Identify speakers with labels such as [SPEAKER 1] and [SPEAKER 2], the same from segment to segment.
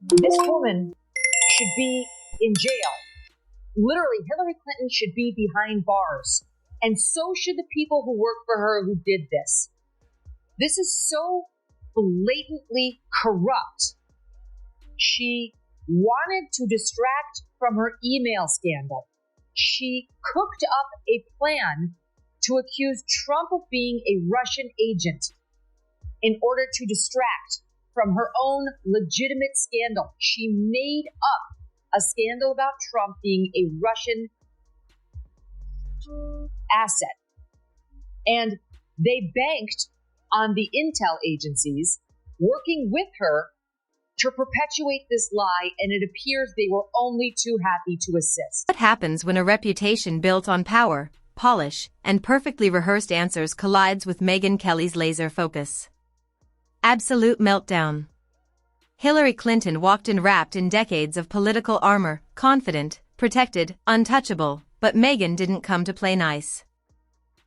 [SPEAKER 1] This woman should be in jail. Literally, Hillary Clinton should be behind bars. And so should the people who work for her who did this. This is so blatantly corrupt. She wanted to distract from her email scandal. She cooked up a plan to accuse Trump of being a Russian agent in order to distract from her own legitimate scandal. She made up a scandal about Trump being a Russian asset. And they banked on the intel agencies working with her to perpetuate this lie, and it appears they were only too happy to assist.
[SPEAKER 2] What happens when a reputation built on power, polish, and perfectly rehearsed answers collides with Megyn Kelly's laser focus? Absolute meltdown. Hillary Clinton walked in wrapped in decades of political armor, confident, protected, untouchable, but Megyn didn't come to play nice.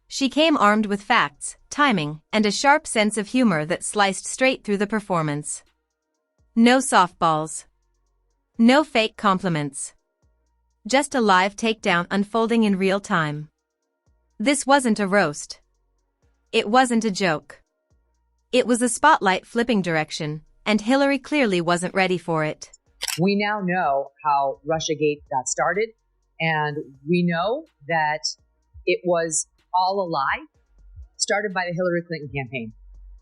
[SPEAKER 2] She came armed with facts, timing, and a sharp sense of humor that sliced straight through the performance. No softballs. No fake compliments. Just a live takedown unfolding in real time. This wasn't a roast. It wasn't a joke. It was a spotlight flipping direction, and Hillary clearly wasn't ready for it.
[SPEAKER 1] We now know how Russiagate got started, and we know that it was all a lie started by the Hillary Clinton campaign.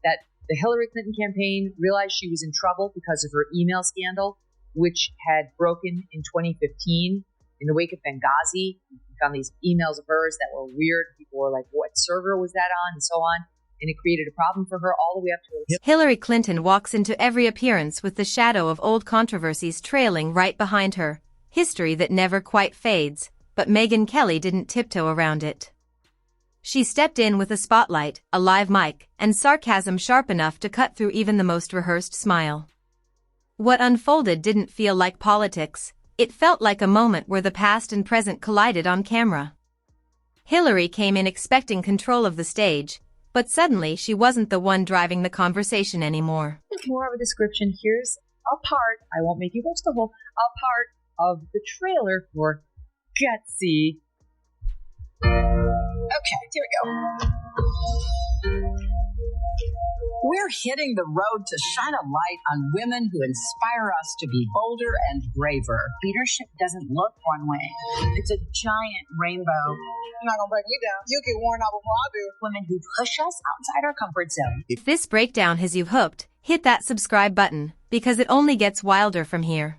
[SPEAKER 1] That the Hillary Clinton campaign realized she was in trouble because of her email scandal, which had broken in 2015 in the wake of Benghazi. We found these emails of hers that were weird. People were like, what server was that on? And so on. And it created a problem for her all the way up to...
[SPEAKER 2] Hillary Clinton walks into every appearance with the shadow of old controversies trailing right behind her. History that never quite fades, but Megyn Kelly didn't tiptoe around it. She stepped in with a spotlight, a live mic, and sarcasm sharp enough to cut through even the most rehearsed smile. What unfolded didn't feel like politics. It felt like a moment where the past and present collided on camera. Hillary came in expecting control of the stage, but suddenly she wasn't the one driving the conversation anymore.
[SPEAKER 1] There's more of a description. Here's a part, I won't make you watch the whole, a part of the trailer for Gutsy.
[SPEAKER 3] Okay, here we go. We're hitting the road to shine a light on women who inspire us to be bolder and braver.
[SPEAKER 4] Leadership doesn't look one way. It's a giant rainbow.
[SPEAKER 3] You're not going to break me down. You get worn out before I do.
[SPEAKER 4] Women who push us outside our comfort zone.
[SPEAKER 2] If this breakdown has you hooked, hit that subscribe button, because it only gets wilder from here.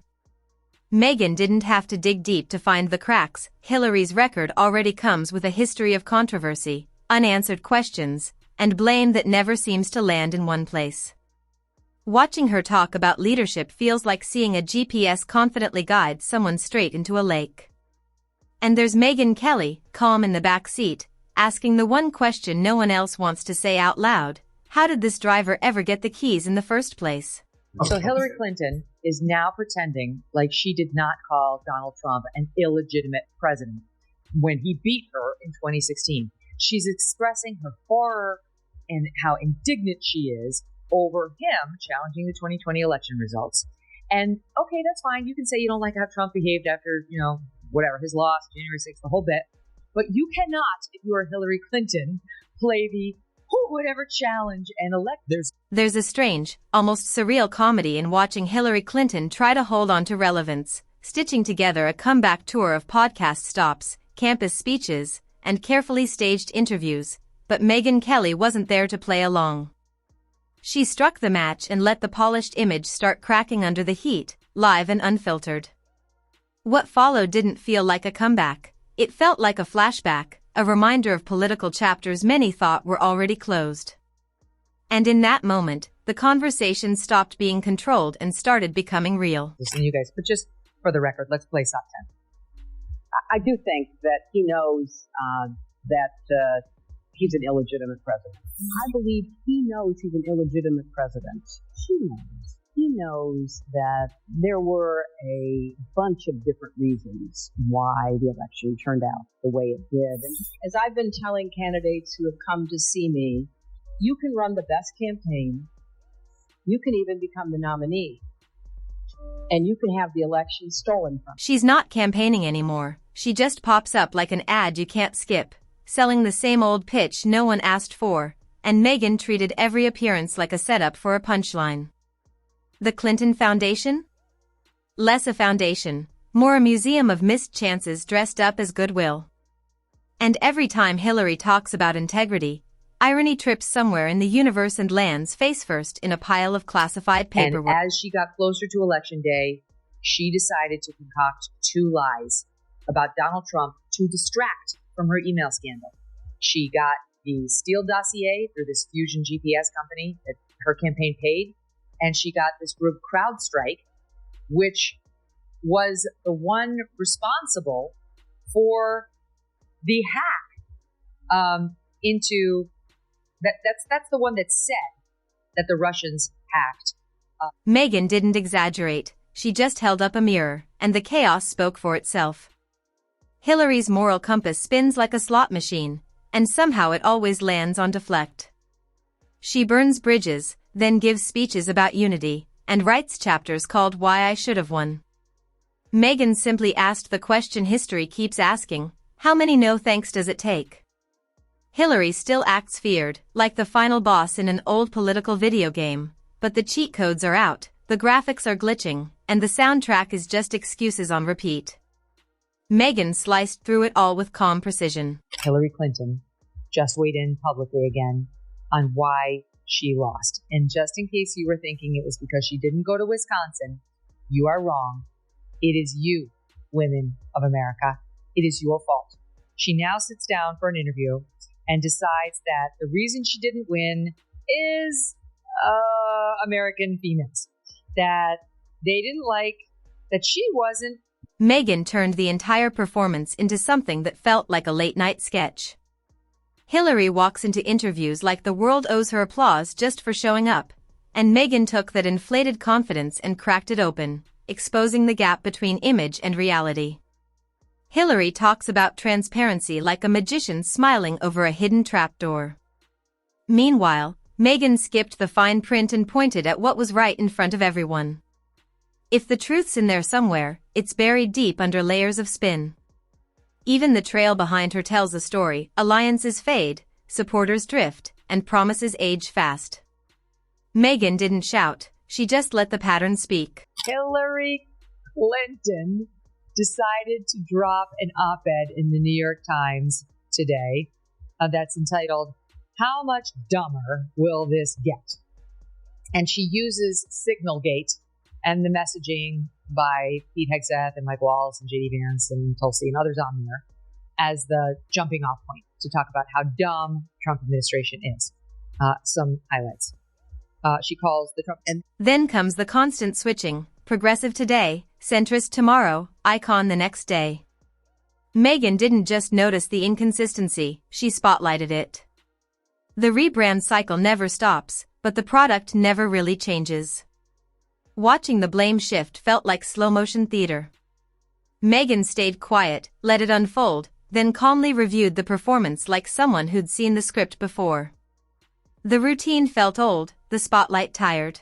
[SPEAKER 2] Megyn didn't have to dig deep to find the cracks. Hillary's record already comes with a history of controversy, unanswered questions, and blame that never seems to land in one place. Watching her talk about leadership feels like seeing a GPS confidently guide someone straight into a lake. And there's Megyn Kelly, calm in the back seat, asking the one question no one else wants to say out loud: how did this driver ever get the keys in the first place?
[SPEAKER 1] So Hillary Clinton is now pretending like she did not call Donald Trump an illegitimate president when he beat her in 2016. She's expressing her horror and how indignant she is over him challenging the 2020 election results. And okay, that's fine. You can say you don't like how Trump behaved after, whatever, his loss, January 6th, the whole bit. But you cannot, if you are Hillary Clinton, play the whatever challenge and elect.
[SPEAKER 2] There's a strange, almost surreal comedy in watching Hillary Clinton try to hold on to relevance, stitching together a comeback tour of podcast stops, campus speeches, and carefully staged interviews, but Megyn Kelly wasn't there to play along. She struck the match and let the polished image start cracking under the heat, live and unfiltered. What followed didn't feel like a comeback. It felt like a flashback, a reminder of political chapters many thought were already closed. And in that moment, the conversation stopped being controlled and started becoming real.
[SPEAKER 1] Listen, you guys, but just for the record, let's play Top 10.
[SPEAKER 5] I do think that he knows that he's an illegitimate president. I believe he knows he's an illegitimate president. He knows that there were a bunch of different reasons why the election turned out the way it did. And as I've been telling candidates who have come to see me, you can run the best campaign. You can even become the nominee. and you can have the election stolen from you.
[SPEAKER 2] She's not campaigning anymore. She just pops up like an ad you can't skip, selling the same old pitch no one asked for, and Megyn treated every appearance like a setup for a punchline. The Clinton Foundation? Less a foundation, more a museum of missed chances dressed up as goodwill. And every time Hillary talks about integrity, irony trips somewhere in the universe and lands face first in a pile of classified paperwork.
[SPEAKER 1] And as she got closer to Election Day, she decided to concoct 2 lies about Donald Trump to distract from her email scandal. She got the Steele dossier through this Fusion GPS company that her campaign paid, and she got this group CrowdStrike, which was the one responsible for the hack into that. That's the one that said that the Russians hacked.
[SPEAKER 2] Megyn didn't exaggerate. She just held up a mirror, and the chaos spoke for itself. Hillary's moral compass spins like a slot machine, and somehow it always lands on deflect. She burns bridges, then gives speeches about unity, and writes chapters called Why I Should Have Won. Megyn simply asked the question history keeps asking: how many no thanks does it take? Hillary still acts feared, like the final boss in an old political video game, but the cheat codes are out, the graphics are glitching, and the soundtrack is just excuses on repeat. Megyn sliced through it all with calm precision.
[SPEAKER 1] Hillary Clinton just weighed in publicly again on why she lost. And just in case you were thinking it was because she didn't go to Wisconsin, you are wrong. It is you, women of America. It is your fault. She now sits down for an interview and decides that the reason she didn't win is American females. That they didn't like that she wasn't.
[SPEAKER 2] Megyn turned the entire performance into something that felt like a late-night sketch. Hillary walks into interviews like the world owes her applause just for showing up, and Megyn took that inflated confidence and cracked it open, exposing the gap between image and reality. Hillary talks about transparency like a magician smiling over a hidden trapdoor. Meanwhile, Megyn skipped the fine print and pointed at what was right in front of everyone. If the truth's in there somewhere, it's buried deep under layers of spin. Even the trail behind her tells a story. Alliances fade, supporters drift, and promises age fast. Megyn didn't shout, she just let the pattern speak.
[SPEAKER 1] Hillary Clinton decided to drop an op-ed in the New York Times today that's entitled, "How Much Dumber Will This Get?" And she uses Signalgate and the messaging by Pete Hegseth and Mike Wallace and J.D. Vance and Tulsi and others on there as the jumping off point to talk about how dumb Trump administration is. Some highlights. She calls the Trump... And
[SPEAKER 2] then comes the constant switching, progressive today, centrist tomorrow, icon the next day. Megyn didn't just notice the inconsistency, she spotlighted it. The rebrand cycle never stops, but the product never really changes. Watching the blame shift felt like slow-motion theater. Megyn stayed quiet, let it unfold, then calmly reviewed the performance like someone who'd seen the script before. The routine felt old, the spotlight tired.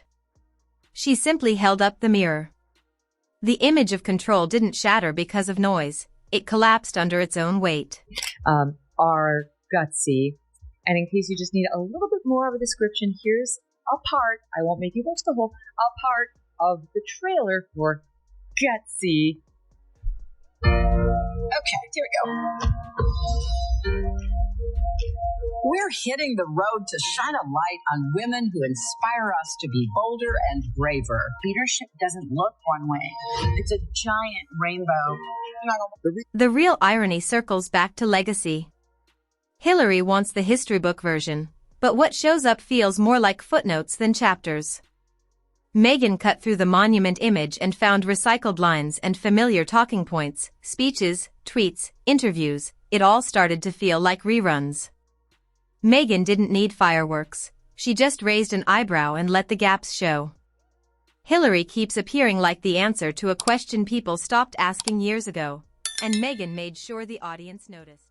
[SPEAKER 2] She simply held up the mirror. The image of control didn't shatter because of noise. It collapsed under its own weight.
[SPEAKER 1] Are gutsy. And in case you just need a little bit more of a description, here's a part, I won't make you watch the whole, a part of the trailer for Gutsy.
[SPEAKER 3] Okay, here we go. We're hitting the road to shine a light on women who inspire us to be bolder and braver.
[SPEAKER 4] Leadership doesn't look one way. It's a giant rainbow.
[SPEAKER 2] The real irony circles back to legacy. Hillary wants the history book version, but what shows up feels more like footnotes than chapters. Megyn cut through the monument image and found recycled lines and familiar talking points, speeches, tweets, interviews. It all started to feel like reruns. Megyn didn't need fireworks. She just raised an eyebrow and let the gaps show. Hillary keeps appearing like the answer to a question people stopped asking years ago, and Megyn made sure the audience noticed.